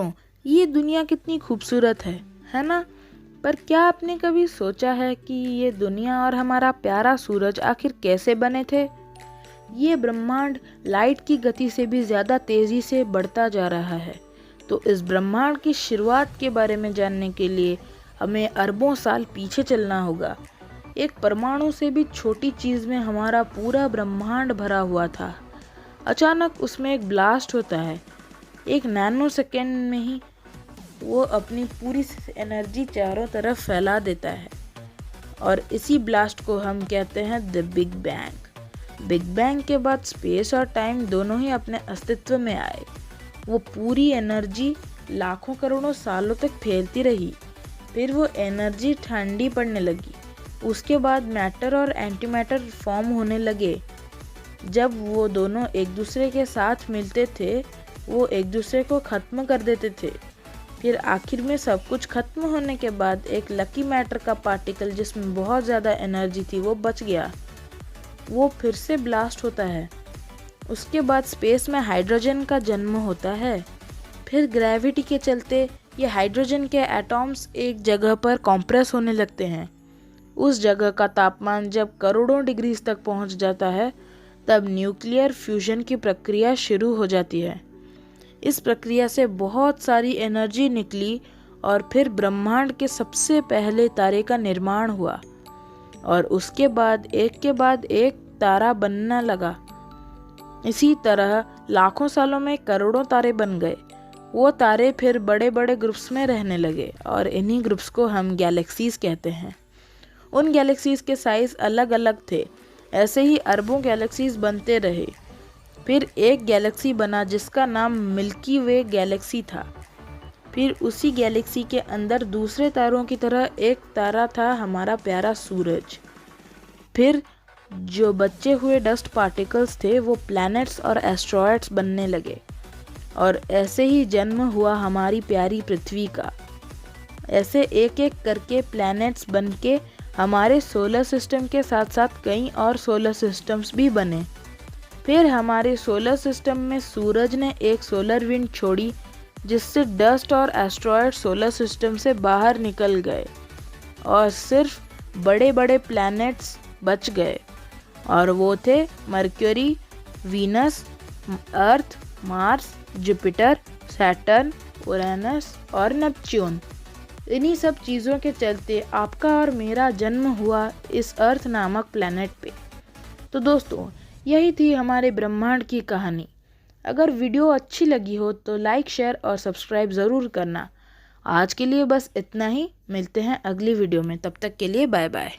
दोस्तों, ये दुनिया कितनी खूबसूरत है ना। पर क्या आपने कभी सोचा है कि ये दुनिया और हमारा प्यारा सूरज आखिर कैसे बने थे। ये ब्रह्मांड लाइट की गति से भी ज़्यादा तेज़ी से बढ़ता जा रहा है। तो इस ब्रह्मांड की शुरुआत के बारे में जानने के लिए हमें अरबों साल पीछे चलना होगा। एक परमाणु से भी छोटी चीज़ में हमारा पूरा ब्रह्मांड भरा हुआ था। अचानक उसमें एक ब्लास्ट होता है। एक नैनो सेकेंड में ही वो अपनी पूरी एनर्जी चारों तरफ फैला देता है और इसी ब्लास्ट को हम कहते हैं the big bang. Big bang के बाद स्पेस और टाइम दोनों ही अपने अस्तित्व में आए। वो पूरी एनर्जी लाखों करोड़ों सालों तक फैलती रही। फिर वो एनर्जी ठंडी पड़ने लगी। उसके बाद मैटर और एंटी मैटर फॉर्म होने लगे। जब वो दोनों एक दूसरे के साथ मिलते थे वो एक दूसरे को ख़त्म कर देते थे। फिर आखिर में सब कुछ खत्म होने के बाद एक लकी मैटर का पार्टिकल जिसमें बहुत ज़्यादा एनर्जी थी वो बच गया। वो फिर से ब्लास्ट होता है। उसके बाद स्पेस में हाइड्रोजन का जन्म होता है। फिर ग्रेविटी के चलते ये हाइड्रोजन के एटॉम्स एक जगह पर कॉम्प्रेस होने लगते हैं। उस जगह का तापमान जब करोड़ों डिग्री तक पहुंच जाता है तब न्यूक्लियर फ्यूजन की प्रक्रिया शुरू हो जाती है। इस प्रक्रिया से बहुत सारी एनर्जी निकली और फिर ब्रह्मांड के सबसे पहले तारे का निर्माण हुआ और उसके बाद एक तारा बनना लगा। इसी तरह लाखों सालों में करोड़ों तारे बन गए। वो तारे फिर बड़े बड़े ग्रुप्स में रहने लगे और इन्हीं ग्रुप्स को हम गैलेक्सीज कहते हैं। उन गैलेक्सीज के साइज अलग अलग थे। ऐसे ही अरबों गैलेक्सीज बनते रहे। फिर एक गैलेक्सी बना जिसका नाम मिल्की वे गैलेक्सी था। फिर उसी गैलेक्सी के अंदर दूसरे तारों की तरह एक तारा था हमारा प्यारा सूरज। फिर जो बचे हुए डस्ट पार्टिकल्स थे वो प्लैनेट्स और एस्ट्रॉयड्स बनने लगे और ऐसे ही जन्म हुआ हमारी प्यारी पृथ्वी का। ऐसे एक एक करके प्लैनेट्स बन के हमारे सोलर सिस्टम के साथ साथ कई और सोलर सिस्टम्स भी बने। फिर हमारे सोलर सिस्टम में सूरज ने एक सोलर विंड छोड़ी जिससे डस्ट और एस्ट्रॉयड सोलर सिस्टम से बाहर निकल गए और सिर्फ बड़े बड़े प्लैनेट्स बच गए और वो थे मर्क्यूरी, वीनस, अर्थ, मार्स, जुपिटर, सैटर्न, उरेनस और नेपच्यून। इन्हीं सब चीज़ों के चलते आपका और मेरा जन्म हुआ इस अर्थ नामक प्लैनेट पे। तो दोस्तों, यही थी हमारे ब्रह्मांड की कहानी। अगर वीडियो अच्छी लगी हो तो लाइक, शेयर और सब्सक्राइब ज़रूर करना। आज के लिए बस इतना ही। मिलते हैं अगली वीडियो में। तब तक के लिए बाय बाय।